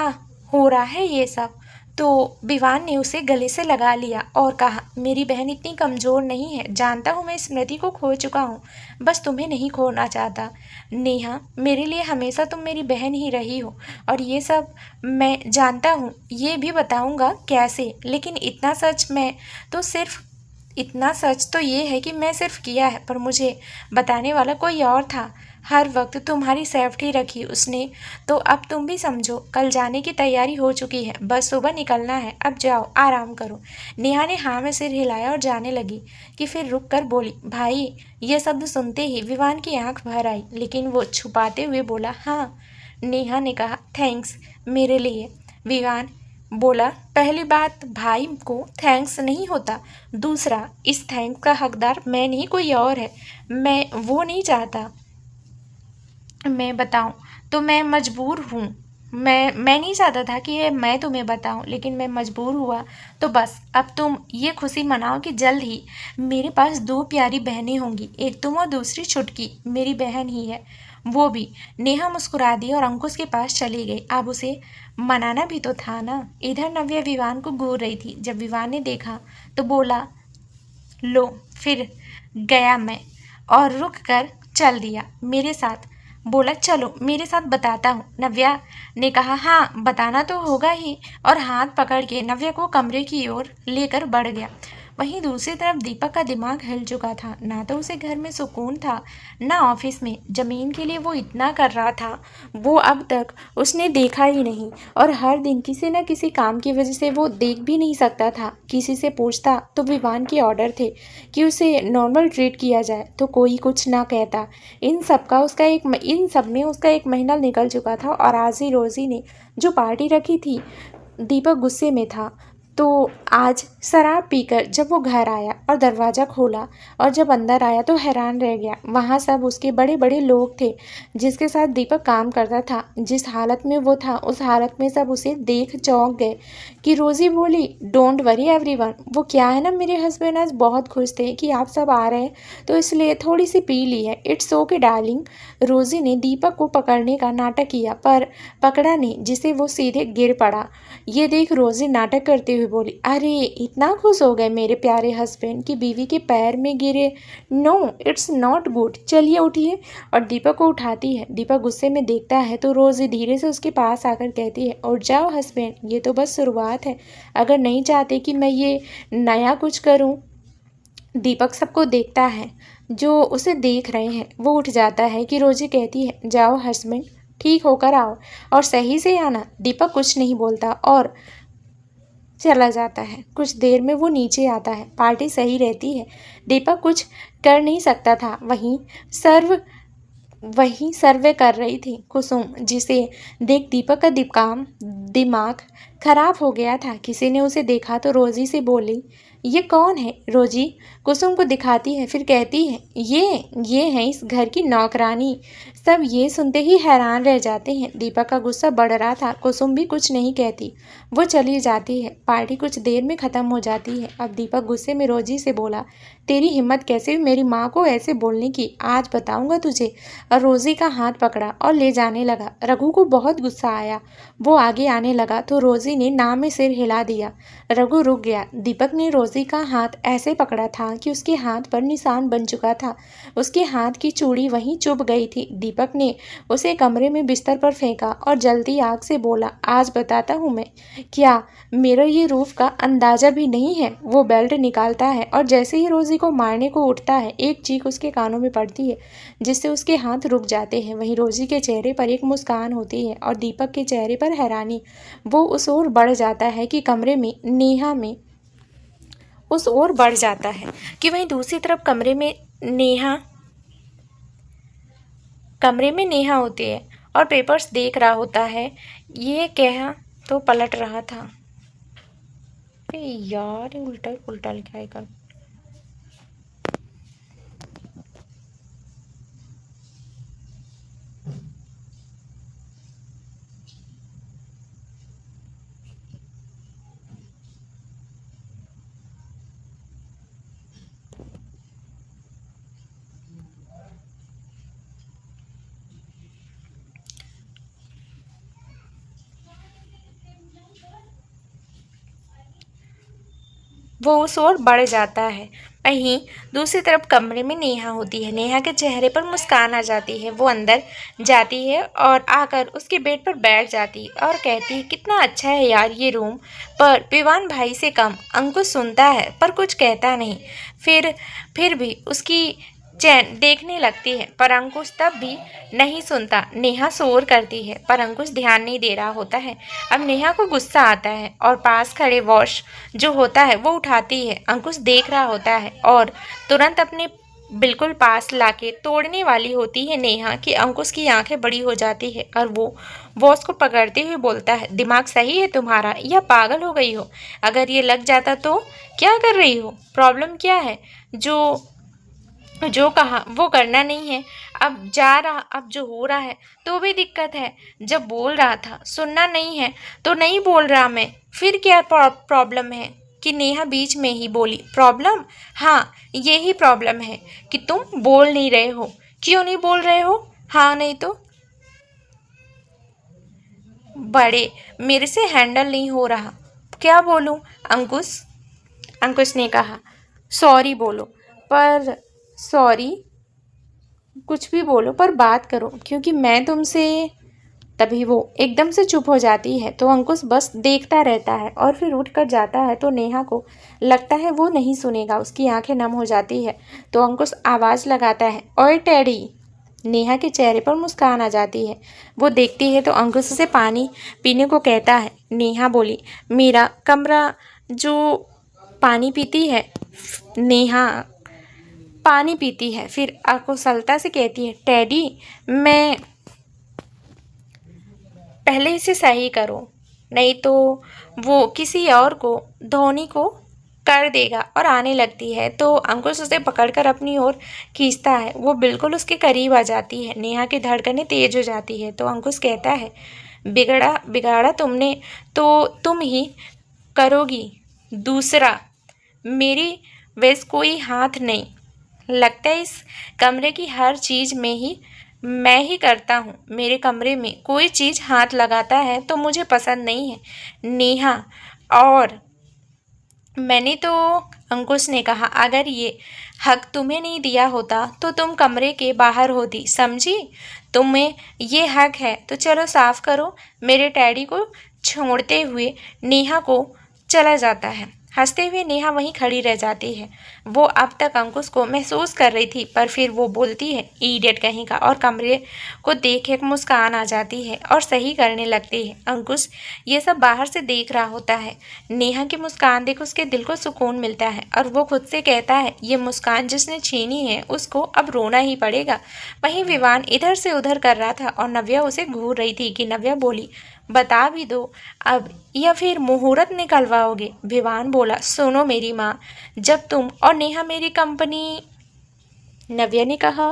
Speaker 1: हो रहा है ये सब। तो विवान ने उसे गले से लगा लिया और कहा, मेरी बहन इतनी कमज़ोर नहीं है, जानता हूँ मैं स्मृति को खो चुका हूँ, बस तुम्हें नहीं खोना चाहता। नेहा, मेरे लिए हमेशा तुम मेरी बहन ही रही हो और ये सब मैं जानता हूँ, ये भी बताऊँगा कैसे, लेकिन इतना सच तो ये है कि मैं सिर्फ किया है, पर मुझे बताने वाला कोई और था। हर वक्त तुम्हारी सेफ्टी रखी उसने। तो अब तुम भी समझो, कल जाने की तैयारी हो चुकी है, बस सुबह निकलना है, अब जाओ आराम करो। नेहा ने हाँ में सिर हिलाया और जाने लगी कि फिर रुक कर बोली, भाई। यह शब्द सुनते ही विवान की आंख भर आई, लेकिन वो छुपाते हुए बोला, हाँ। नेहा ने कहा, थैंक्स मेरे लिए। विवान बोला, पहली बात, भाई को थैंक्स नहीं होता। दूसरा, इस थैंक्स का हकदार मैं नहीं, कोई और है। मैं वो नहीं चाहता मैं बताऊं, तो मैं मजबूर हूँ। मैं नहीं चाहता था कि ये मैं तुम्हें बताऊं, लेकिन मैं मजबूर हुआ। तो बस अब तुम ये खुशी मनाओ कि जल्द ही मेरे पास 2 प्यारी बहनें होंगी, एक तुम और दूसरी छुटकी मेरी बहन ही है वो भी। नेहा मुस्कुरा दी और अंकुश के पास चली गई। अब उसे मनाना भी तो था ना। इधर नव्या विवान को घूर रही थी। जब विवान ने देखा तो बोला, लो फिर गया मैं, और रुक कर चल दिया मेरे साथ। बोला, चलो मेरे साथ बताता हूँ। नव्या ने कहा, हाँ बताना तो होगा ही, और हाथ पकड़ के नव्या को कमरे की ओर लेकर बढ़ गया। वहीं दूसरी तरफ दीपक का दिमाग हिल चुका था। ना तो उसे घर में सुकून था, ना ऑफिस में। जमीन के लिए वो इतना कर रहा था, वो अब तक उसने देखा ही नहीं। और हर दिन किसी न किसी काम की वजह से वो देख भी नहीं सकता था। किसी से पूछता तो विवान के ऑर्डर थे कि उसे नॉर्मल ट्रीट किया जाए, तो कोई कुछ ना कहता। इन सब में उसका 1 महीना निकल चुका था, और आज ही रोजी ने जो पार्टी रखी थी, दीपक गुस्से में था। तो आज शराब पीकर जब वो घर आया और दरवाज़ा खोला, और जब अंदर आया तो हैरान रह गया। वहाँ सब उसके बड़े बड़े लोग थे जिसके साथ दीपक काम करता था। जिस हालत में वो था, उस हालत में सब उसे देख चौंक गए कि रोज़ी बोली, डोंट वरी एवरीवन। वो क्या है ना, मेरे हस्बैंड आज बहुत खुश थे कि आप सब आ रहे हैं, तो इसलिए थोड़ी सी पी ली है। It's okay darling. रोज़ी ने दीपक को पकड़ने का नाटक किया, पर पकड़ा नहीं, जिसे वो सीधे गिर पड़ा। ये देख रोज़ी नाटक करते हुए बोली, अरे इतना खुश हो गए मेरे प्यारे हस्बैंड कि बीवी के पैर में गिरे। नो, इट्स नॉट गुड, चलिए उठिए। और दीपक को उठाती है। दीपक गुस्से में देखता है तो रोज़ी धीरे से उसके पास आकर कहती है, उठ जाओ हस्बैंड, ये तो बस शुरुआत है। अगर नहीं चाहते कि मैं ये नया कुछ करूं। दीपक सबको देखता है, जो उसे देख रहे हैं। वो उठ जाता है कि रोजी कहती है, जाओ हस्बैंड, ठीक होकर आओ और सही से आना। दीपक कुछ नहीं बोलता और चला जाता है। कुछ देर में वो नीचे आता है। पार्टी सही रहती है, दीपक कुछ कर नहीं सकता था। वहीं सर्वे कर रही थी कुसुम, जिसे देख दीपक का दिमाग खराब हो गया था। किसी ने उसे देखा तो रोजी से बोली, ये कौन है? रोजी कुसुम को दिखाती है, फिर कहती है, ये है इस घर की नौकरानी। सब ये सुनते ही हैरान रह जाते हैं। दीपक का गुस्सा बढ़ रहा था। कुसुम भी कुछ नहीं कहती, वो चली जाती है। पार्टी कुछ देर में ख़त्म हो जाती है। अब दीपक गुस्से में रोजी से बोला, तेरी हिम्मत कैसे हुई मेरी माँ को ऐसे बोलने की? आज बताऊंगा तुझे। और रोजी का हाथ पकड़ा और ले जाने लगा। रघु को बहुत गुस्सा आया। वो आगे आने लगा तो रोजी ने ना में सिर हिला दिया। रघु रुक गया। दीपक ने रोजी का हाथ ऐसे पकड़ा था कि उसके हाथ पर निशान बन चुका था। उसके हाथ की चूड़ी वहीं चुभ गई थी। दीपक ने उसे कमरे में बिस्तर पर फेंका और जल्दी आग से बोला, आज बताता हूँ मैं, क्या मेरा ये रूप का अंदाजा भी नहीं है? वो बेल्ट निकालता है और जैसे ही रोजी को मारने को उठता है, एक चीख उसके कानों में पड़ती है, जिससे उसके हाथ रुक जाते हैं। वहीं रोजी के चेहरे पर एक मुस्कान होती है और दीपक के चेहरे पर हैरानी। वो उस ओर बढ़ जाता है कि कमरे में नेहा में उस ओर बढ़ जाता है कि वहीं दूसरी तरफ कमरे में नेहा होती है और पेपर्स देख रहा होता है। ये कह तो पलट रहा था। अरे यार, ये उल्टा उल्टा क्या है कर। वो शोर बढ़ जाता है। वहीं दूसरी तरफ कमरे में नेहा होती है। नेहा के चेहरे पर मुस्कान आ जाती है। वो अंदर जाती है और आकर उसके बेड पर बैठ जाती है और कहती है, कितना अच्छा है यार ये रूम। पर विवान भाई से कम अंकुश सुनता है पर कुछ कहता नहीं। फिर भी उसकी चैन देखने लगती है पर अंकुश तब भी नहीं सुनता। नेहा शोर करती है पर अंकुश ध्यान नहीं दे रहा होता है। अब नेहा को गुस्सा आता है और पास खड़े वॉश जो होता है वो उठाती है। अंकुश देख रहा होता है और तुरंत अपने बिल्कुल पास लाके तोड़ने वाली होती है नेहा कि अंकुश की आंखें बड़ी हो जाती है और वो वॉश को पकड़ते हुए बोलता है, दिमाग सही है तुम्हारा या पागल हो गई हो? अगर ये लग जाता तो क्या कर रही हो? प्रॉब्लम क्या है? जो कहा वो करना नहीं है। अब जो हो रहा है तो भी दिक्कत है। जब बोल रहा था सुनना नहीं है तो नहीं बोल रहा मैं। फिर क्या प्रॉब्लम है? कि नेहा बीच में ही बोली, प्रॉब्लम? हाँ, यही प्रॉब्लम है कि तुम बोल नहीं रहे हो। क्यों नहीं बोल रहे हो? हाँ नहीं तो बड़े मेरे से हैंडल नहीं हो रहा। क्या बोलूं? अंकुश अंकुश ने कहा, सॉरी बोलो। पर सॉरी कुछ भी बोलो पर बात करो, क्योंकि मैं तुमसे। तभी वो एकदम से चुप हो जाती है तो अंकुश बस देखता रहता है और फिर उठ कर जाता है। तो नेहा को लगता है वो नहीं सुनेगा, उसकी आंखें नम हो जाती है। तो अंकुश आवाज़ लगाता है, ओए टेडी। नेहा के चेहरे पर मुस्कान आ जाती है। वो देखती है तो अंकुश उसे पानी पीने को कहता है। नेहा बोली, मेरा कमरा जो पानी पीती है। नेहा पानी पीती है, फिर कुशलता से कहती है, टेडी मैं पहले इसे सही करो, नहीं तो वो किसी और को धोनी को कर देगा। और आने लगती है तो अंकुश उसे पकड़कर अपनी ओर खींचता है। वो बिल्कुल उसके करीब आ जाती है। नेहा की धड़कनें तेज हो जाती है तो अंकुश कहता है, बिगाड़ा तुमने तो तुम ही करोगी। दूसरा, मेरी वैसे कोई हाथ नहीं। लगता है इस कमरे की हर चीज़ में ही मैं ही करता हूँ। मेरे कमरे में कोई चीज़ हाथ लगाता है तो मुझे पसंद नहीं है नेहा। और मैंने तो अंकुश ने कहा, अगर ये हक तुम्हें नहीं दिया होता तो तुम कमरे के बाहर होती, समझी? तुम्हें ये हक है तो चलो साफ करो। मेरे टैडी को छोड़ते हुए नेहा को चला जाता है। हंसते हुए नेहा वहीं खड़ी रह जाती है। वो अब तक अंकुश को महसूस कर रही थी पर फिर वो बोलती है, इडियट कहीं का, और कमरे को देख एक मुस्कान आ जाती है और सही करने लगती है। अंकुश ये सब बाहर से देख रहा होता है। नेहा की मुस्कान देख उसके दिल को सुकून मिलता है और वो खुद से कहता है, ये मुस्कान जिसने छीनी है उसको अब रोना ही पड़ेगा। वहीं विवान इधर से उधर कर रहा था और नव्या उसे घूर रही थी कि नव्या बोली, बता भी दो अब या फिर मुहूर्त निकलवाओगे? विवान बोला, सुनो मेरी माँ, जब तुम और नेहा मेरी कंपनी। नव्या ने कहा,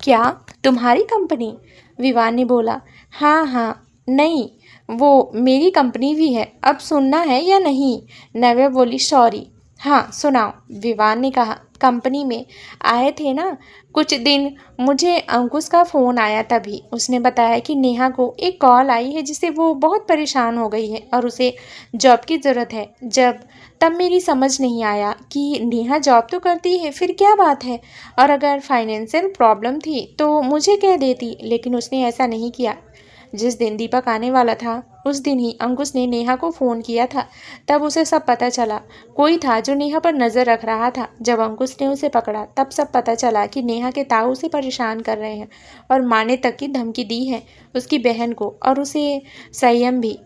Speaker 1: क्या तुम्हारी कंपनी? विवान ने बोला, हाँ हाँ, नहीं वो मेरी कंपनी भी है, अब सुनना है या नहीं? नव्या बोली, सॉरी, हाँ सुनाओ। विवान ने कहा, कंपनी में आए थे ना कुछ दिन, मुझे अंकुश का फ़ोन आया। तभी उसने बताया कि नेहा को एक कॉल आई है जिससे वो बहुत परेशान हो गई है और उसे जॉब की ज़रूरत है। तब मेरी समझ नहीं आया कि नेहा जॉब तो करती है, फिर क्या बात है? और अगर फाइनेंशियल प्रॉब्लम थी तो मुझे कह देती, लेकिन उसने ऐसा नहीं किया। जिस दिन दीपक आने वाला था उस दिन ही अंकुश ने नेहा को फ़ोन किया था। तब उसे सब पता चला। कोई था जो नेहा पर नज़र रख रहा था। जब अंकुश ने उसे पकड़ा तब सब पता चला कि नेहा के ताऊ उसे परेशान कर रहे हैं और मारने तक की धमकी दी है उसकी बहन को, और उसे संयम भी।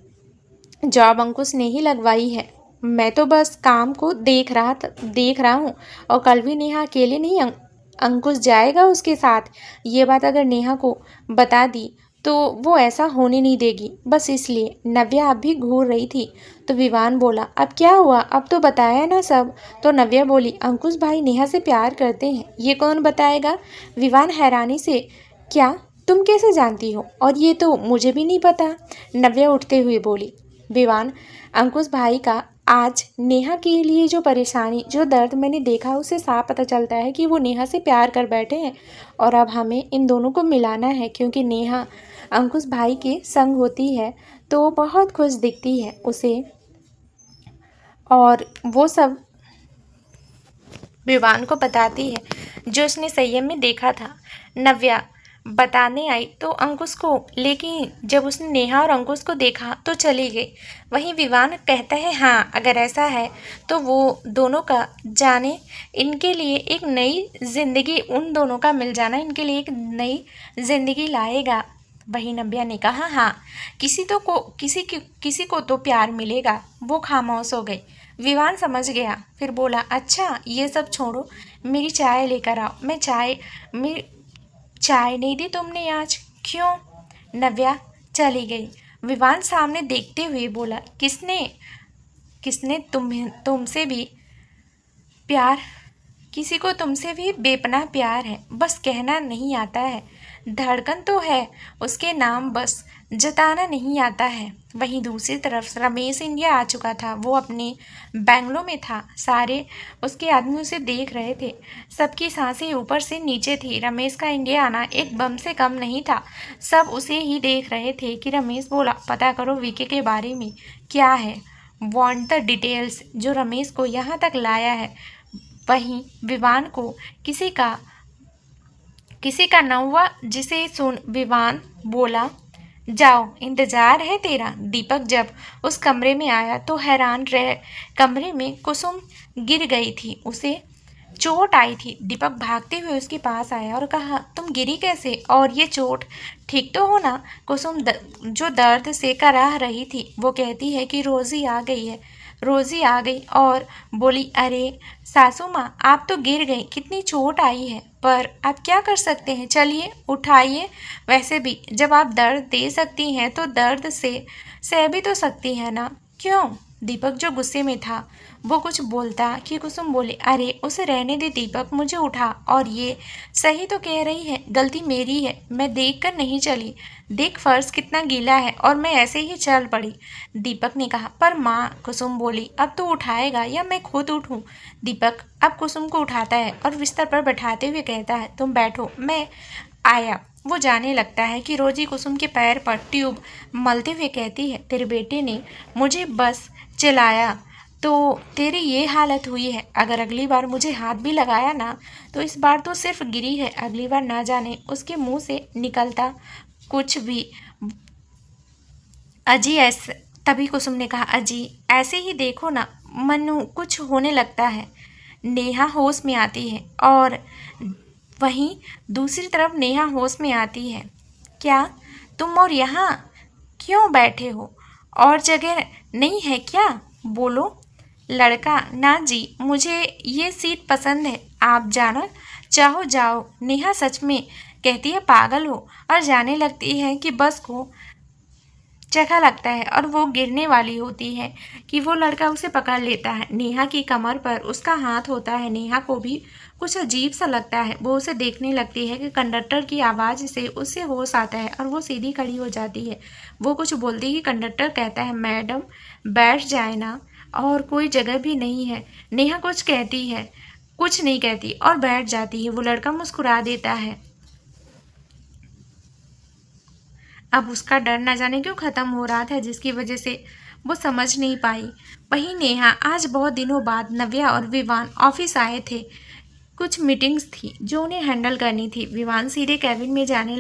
Speaker 1: जॉब अंकुश ने ही लगवाई है। मैं तो बस काम को देख रहा हूँ। और कल भी नेहा अकेले नहीं, अंकुश जाएगा उसके साथ। ये बात अगर नेहा को बता दी तो वो ऐसा होने नहीं देगी। बस इसलिए नव्या अब भी घूर रही थी। तो विवान बोला, अब क्या हुआ? अब तो बताया ना सब। तो नव्या बोली, अंकुश भाई नेहा से प्यार करते हैं। ये कौन बताएगा? विवान हैरानी से, क्या तुम कैसे जानती हो? और ये तो मुझे भी नहीं पता। नव्या उठते हुए बोली। विवान, अंकुश भाई का आज नेहा के लिए जो परेशानी, जो दर्द मैंने देखा, उसे साफ पता चलता है कि वो नेहा से प्यार कर बैठे हैं और अब हमें इन दोनों को मिलाना है, क्योंकि नेहा अंकुश भाई के संग होती है तो बहुत खुश दिखती है उसे। और वो सब विवान को बताती है जो उसने संयम में देखा था। नव्या बताने आई तो अंकुश को, लेकिन जब उसने नेहा और अंकुश को देखा तो चली गई। वहीं विवान कहता है हाँ, अगर ऐसा है तो वो दोनों का जाने, इनके लिए एक नई जिंदगी, उन दोनों का मिल जाना इनके लिए एक नई जिंदगी लाएगा। वहीं नव्या ने कहा हाँ, किसी को तो प्यार मिलेगा। वो खामोश हो गई। विवान समझ गया, फिर बोला अच्छा ये सब छोड़ो, मेरी चाय लेकर आओ। मैं चाय नहीं दी तुमने आज, क्यों? नव्या चली गई। विवान सामने देखते हुए बोला किसने किसने तुमसे भी प्यार, किसी को तुमसे भी बेपनाह प्यार है, बस कहना नहीं आता है। धड़कन तो है उसके नाम, बस जताना नहीं आता है। वहीं दूसरी तरफ रमेश इंडिया आ चुका था। वो अपने बैंगलों में था। सारे उसके आदमी उसे देख रहे थे। सबकी सांसें ऊपर से नीचे थी। रमेश का इंडिया आना एक बम से कम नहीं था। सब उसे ही देख रहे थे कि रमेश बोला पता करो वीके के बारे में क्या है, वांट द डिटेल्स, जो रमेश को यहाँ तक लाया है। वहीं विवान को किसी का न हुआ, जिसे सुन विवान बोला जाओ, इंतजार है तेरा। दीपक जब उस कमरे में आया तो हैरान रह, कमरे में कुसुम गिर गई थी, उसे चोट आई थी। दीपक भागते हुए उसके पास आया और कहा तुम गिरी कैसे, और ये चोट ठीक तो हो ना? कुसुम जो दर्द से कराह रही थी, वो कहती है कि रोजी आ गई है। रोजी आ गई और बोली अरे सासू माँ, आप तो गिर गई, कितनी चोट आई है, पर आप क्या कर सकते हैं, चलिए उठाइए। वैसे भी जब आप दर्द दे सकती हैं तो दर्द से सह भी तो सकती हैं ना, क्यों? दीपक जो गुस्से में था वो कुछ बोलता कि कुसुम बोले अरे उसे रहने दे दीपक, मुझे उठा। और ये सही तो कह रही है, गलती मेरी है, मैं देख कर नहीं चली। देख फर्श कितना गीला है और मैं ऐसे ही चल पड़ी। दीपक ने कहा पर माँ, कुसुम बोली अब तो उठाएगा या मैं खुद उठूं? दीपक अब कुसुम को उठाता है और बिस्तर पर बैठाते हुए कहता है तुम बैठो, मैं आया। वो जाने लगता है कि रोजी कुसुम के पैर पर ट्यूब मलते हुए कहती है तेरे बेटे ने मुझे बस चलाया तो तेरी ये हालत हुई है। अगर अगली बार मुझे हाथ भी लगाया ना तो इस बार तो सिर्फ गिरी है, अगली बार ना जाने उसके मुंह से निकलता कुछ भी। अजी ऐसे, तभी कुसुम ने कहा अजी ऐसे ही देखो ना, मनु कुछ होने लगता है। नेहा होश में आती है और वहीं दूसरी तरफ नेहा होश में आती है। क्या तुम और यहाँ क्यों बैठे हो, और जगह नहीं है क्या? बोलो। लड़का ना जी, मुझे ये सीट पसंद है, आप जाना चाहो जाओ। नेहा सच में कहती है पागल हो, और जाने लगती है कि बस को चखा लगता है और वो गिरने वाली होती है कि वो लड़का उसे पकड़ लेता है। नेहा की कमर पर उसका हाथ होता है। नेहा को भी कुछ अजीब सा लगता है। वो उसे देखने लगती है कि कंडक्टर की आवाज़ से उससे होश आता है और वो सीधी खड़ी हो जाती है। वो कुछ बोलती है, कंडक्टर कहता है मैडम बैठ जाए ना, और कोई जगह भी नहीं है। नेहा कुछ कहती है, कुछ नहीं कहती और बैठ जाती है। वो लड़का मुस्कुरा देता है। अब उसका डर न जाने क्यों ख़त्म हो रहा था, जिसकी वजह से वो समझ नहीं पाई। वहीं नेहा आज बहुत दिनों बाद नव्या और विवान ऑफिस आए थे। कुछ मीटिंग्स थी जो उन्हें हैंडल करनी थी। विवान सीधे कैबिन में जाने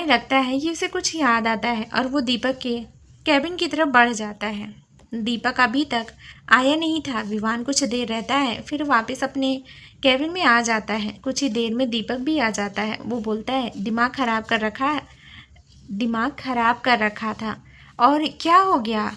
Speaker 1: लगता है कि उसे कुछ याद आता है और वो दीपक के कैबिन की तरफ बढ़ जाता है। दीपक अभी तक आया नहीं था। विवान कुछ देर रहता है, फिर वापस अपने कैबिन में आ जाता है। कुछ ही देर में दीपक भी आ जाता है। वो बोलता है दिमाग खराब कर रखा था। और क्या हो गया?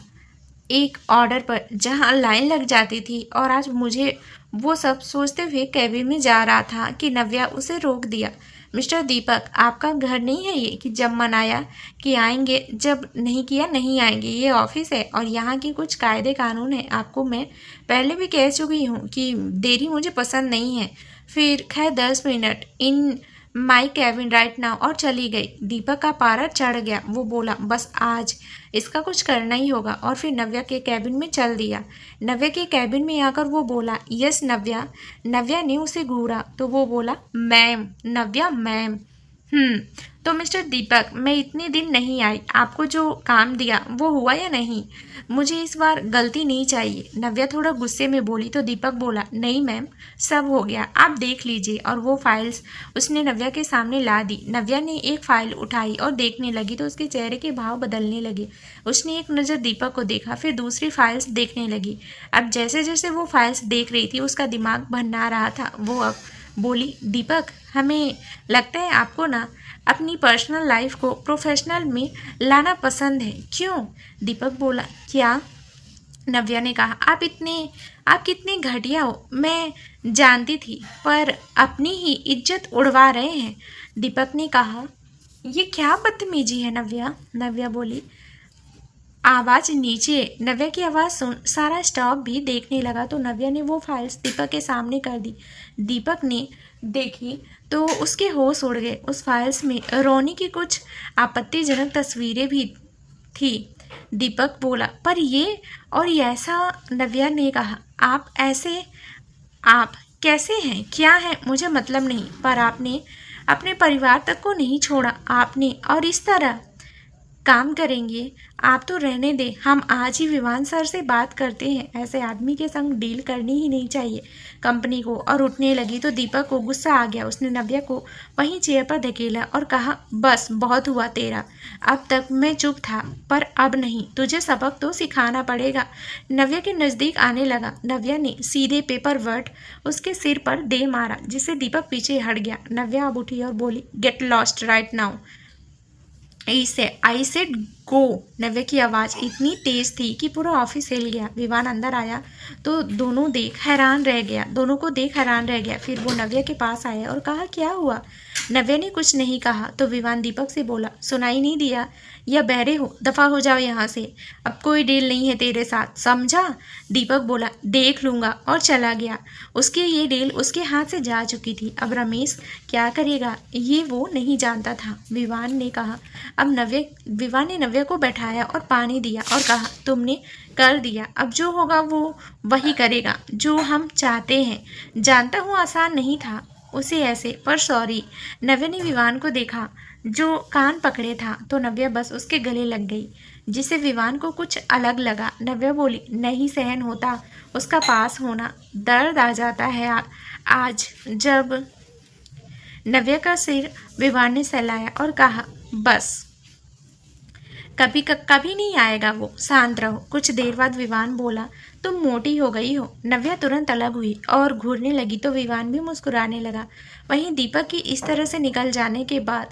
Speaker 1: एक ऑर्डर पर जहां लाइन लग जाती थी, और आज मुझे वो सब सोचते हुए कैबिन में जा रहा था कि नव्या उसे रोक दिया। मिस्टर दीपक, आपका घर नहीं है ये कि जब मन आया कि आएंगे, जब नहीं किया नहीं आएंगे। ये ऑफिस है और यहाँ की कुछ कायदे कानून है। आपको मैं पहले भी कह चुकी हूँ कि देरी मुझे पसंद नहीं है। फिर खैर 10 minute in my cabin right now, और चली गई। दीपक का पारा चढ़ गया। वो बोला बस आज इसका कुछ करना ही होगा, और फिर नव्या के कैबिन में चल दिया। नव्या के कैबिन में आकर वो बोला यस नव्या। नव्या ने उसे घूरा तो वो बोला मैम। नव्या मैम। तो मिस्टर दीपक, मैं इतने दिन नहीं आई, आपको जो काम दिया वो हुआ या नहीं? मुझे इस बार गलती नहीं चाहिए। नव्या थोड़ा गुस्से में बोली तो दीपक बोला, नहीं मैम, सब हो गया, आप देख लीजिए। और वो फाइल्स उसने नव्या के सामने ला दी। नव्या ने एक फाइल उठाई और देखने लगी तो उसके चेहरे के भाव बदलने लगे। उसने एक नज़र दीपक को देखा, फिर दूसरी फाइल्स देखने लगी। अब जैसे जैसे वो फाइल्स देख रही थी उसका दिमाग भन्ना रहा था। वो अब बोली, दीपक, हमें लगता है आपको ना अपनी पर्सनल लाइफ को प्रोफेशनल में लाना पसंद है। क्यों? दीपक बोला, क्या? नव्या ने कहा, आप कितने घटिया हो, मैं जानती थी, पर अपनी ही इज्जत उड़वा रहे हैं। दीपक ने कहा, ये क्या बदतमीजी है नव्या? नव्या बोली। आवाज़ नीचे। नव्या की आवाज़ सुन सारा स्टाफ भी देखने लगा तो नव्या ने वो फाइल्स दीपक के सामने कर दी। दीपक ने देखी तो उसके होश उड़ गए। उस फाइल्स में रोनी की कुछ आपत्तिजनक तस्वीरें भी थी। दीपक बोला, पर ये और ये ऐसा? नव्या ने कहा, आप कैसे हैं, क्या है, मुझे मतलब नहीं, पर आपने अपने परिवार तक को नहीं छोड़ा आपने, और इस तरह काम करेंगे? आप तो रहने दें, हम आज ही विवान सर से बात करते हैं। ऐसे आदमी के संग डील करनी ही नहीं चाहिए कंपनी को। और उठने लगी तो दीपक को गुस्सा आ गया। उसने नव्या को वहीं चेयर पर धकेला और कहा, बस बहुत हुआ तेरा, अब तक मैं चुप था, पर अब नहीं, तुझे सबक तो सिखाना पड़ेगा। नव्या के नज़दीक आने लगा। नव्या ने सीधे पेपर वर्ड उसके सिर पर दे मारा, जिससे दीपक पीछे हट गया। नव्या अब उठी और बोली, get lost right now, I said go. Navya की आवाज़ इतनी तेज थी कि पूरा ऑफिस हिल गया। विवान अंदर आया तो दोनों को देख हैरान रह गया। फिर वो नव्या के पास आया और कहा, क्या हुआ? नव्या ने कुछ नहीं कहा तो विवान दीपक से बोला, सुनाई नहीं दिया या बहरे हो? दफ़ा हो जाओ यहाँ से, अब कोई डील नहीं है तेरे साथ, समझा? दीपक बोला, देख लूँगा, और चला गया। उसकी ये डील उसके हाथ से जा चुकी थी। अब रमेश क्या करेगा ये वो नहीं जानता था। विवान ने कहा, विवान ने नव्या को बैठाया और पानी दिया और कहा, तुमने कर दिया, अब जो होगा वो वही करेगा जो हम चाहते हैं। जानता हूँ आसान नहीं था उसे ऐसे, पर सॉरी। नव्या ने विवान को देखा जो कान पकड़े था तो नव्या बस उसके गले लग गई, जिसे विवान को कुछ अलग लगा। नव्या बोली, नहीं सहन होता उसका पास होना, दर्द आ जाता है आज जब। नव्या का सिर विवान ने सहलाया और कहा, बस कभी नहीं आएगा वो, शांत रहो। कुछ देर बाद विवान बोला, तुम मोटी हो गई हो। नव्या तुरंत अलग हुई और घूरने लगी तो विवान भी मुस्कुराने लगा। वहीं दीपक की इस तरह से निकल जाने के बाद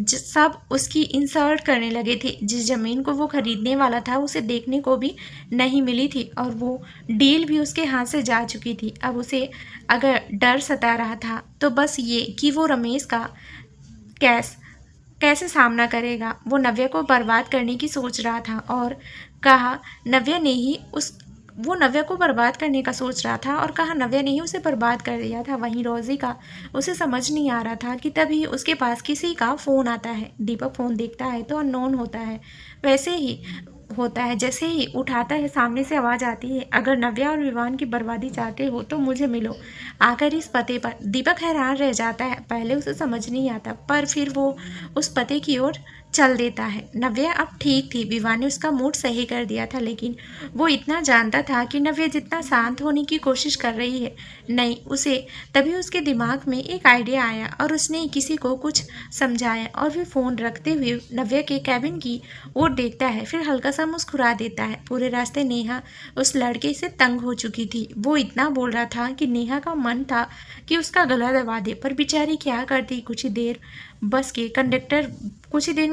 Speaker 1: सब उसकी इंसल्ट करने लगे थे। जिस ज़मीन को वो खरीदने वाला था उसे देखने को भी नहीं मिली थी और वो डील भी उसके हाथ से जा चुकी थी। अब उसे अगर डर सता रहा था तो बस ये कि वो रमेश का कैसे सामना करेगा। वो नव्या को बर्बाद करने की सोच रहा था और कहा नव्या ने ही उसे बर्बाद कर दिया था। वहीं रोज़ी का उसे समझ नहीं आ रहा था कि तभी उसके पास किसी का फ़ोन आता है। दीपक फ़ोन देखता है तो अननोन होता है, वैसे ही होता है। जैसे ही उठाता है सामने से आवाज़ आती है, अगर नव्या और विवान की बर्बादी चाहते हो तो मुझे मिलो, आकर इस पते पर। दीपक हैरान रह जाता है, पहले उसे समझ नहीं आता पर फिर वो उस पते की ओर चल देता है। नव्या अब ठीक थी, विवान ने उसका मूड सही कर दिया था, लेकिन वो इतना जानता था कि नव्या जितना शांत होने की कोशिश कर रही है नहीं उसे। तभी उसके दिमाग में एक आइडिया आया और उसने किसी को कुछ समझाया और फिर फ़ोन रखते हुए नव्या के कैबिन की ओर देखता है, फिर हल्का सा मुस्कुरा देता है। पूरे रास्ते नेहा उस लड़के से तंग हो चुकी थी। वो इतना बोल रहा था कि नेहा का मन था कि उसका गला दबा दे, पर बेचारी क्या करती। कुछ ही देर में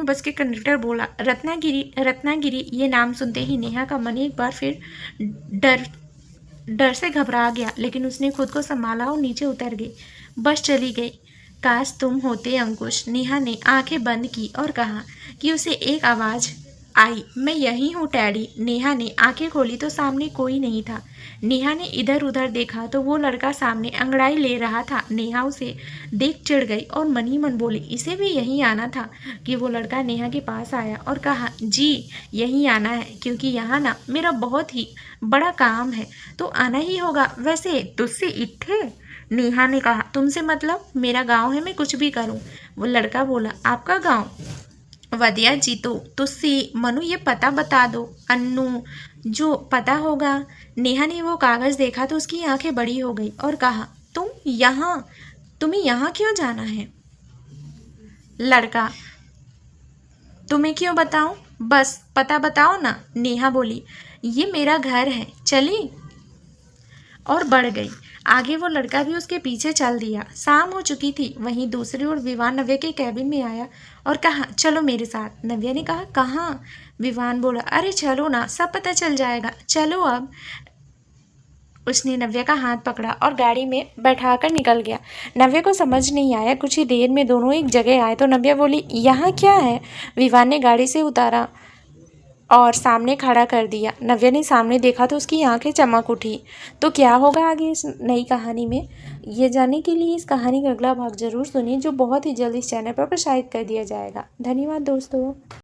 Speaker 1: बस के कंडक्टर बोला, रत्नागिरी। ये नाम सुनते ही नेहा का मन एक बार फिर डर से घबरा गया, लेकिन उसने खुद को संभाला और नीचे उतर गई। बस चली गई। काश तुम होते अंकुश। नेहा ने आंखें बंद की और कहा कि उसे एक आवाज़ आई, मैं यही हूँ टैडी। नेहा ने आंखें खोली तो सामने कोई नहीं था। नेहा ने इधर उधर देखा तो वो लड़का सामने अंगड़ाई ले रहा था। नेहा उसे देख चिढ़ गई और मन ही मन बोली, इसे भी यहीं आना था। कि वो लड़का नेहा के पास आया और कहा, जी यहीं आना है, क्योंकि यहाँ ना मेरा बहुत ही बड़ा काम है, तो आना ही होगा। वैसे तुझसे इत्थे? नेहा ने कहा, तुमसे मतलब? मेरा गांव है, मैं कुछ भी करूं। वो लड़का बोला, आपका गांव? वदिया जी तो तुस्सी मनु ये पता बता दो। अन्नू, जो पता होगा। नेहा ने वो कागज देखा तो उसकी आंखें बड़ी हो गई और कहा, तुम्हें यहाँ क्यों जाना है? लड़का, तुम्हें क्यों बताऊं, बस पता बताओ ना। नेहा बोली, ये मेरा घर है, चली? और बढ़ गई आगे। वो लड़का भी उसके पीछे चल दिया। शाम हो चुकी थी। वहीं दूसरी ओर विवान नव्या के कैबिन में आया और कहा, चलो मेरे साथ। नव्या ने कहा, कहाँ? विवान बोला, अरे चलो ना, सब पता चल जाएगा, चलो अब। उसने नव्या का हाथ पकड़ा और गाड़ी में बैठाकर निकल गया। नव्या को समझ नहीं आया। कुछ ही देर में दोनों एक जगह आए तो नव्या बोली, यहाँ क्या है? विवान ने गाड़ी से उतारा और सामने खड़ा कर दिया। नव्या ने सामने देखा तो उसकी आंखें चमक उठी। तो क्या होगा आगे इस नई कहानी में, ये जानने के लिए इस कहानी का अगला भाग जरूर सुनिए, जो बहुत ही जल्द इस चैनल पर प्रसारित कर दिया जाएगा। धन्यवाद दोस्तों।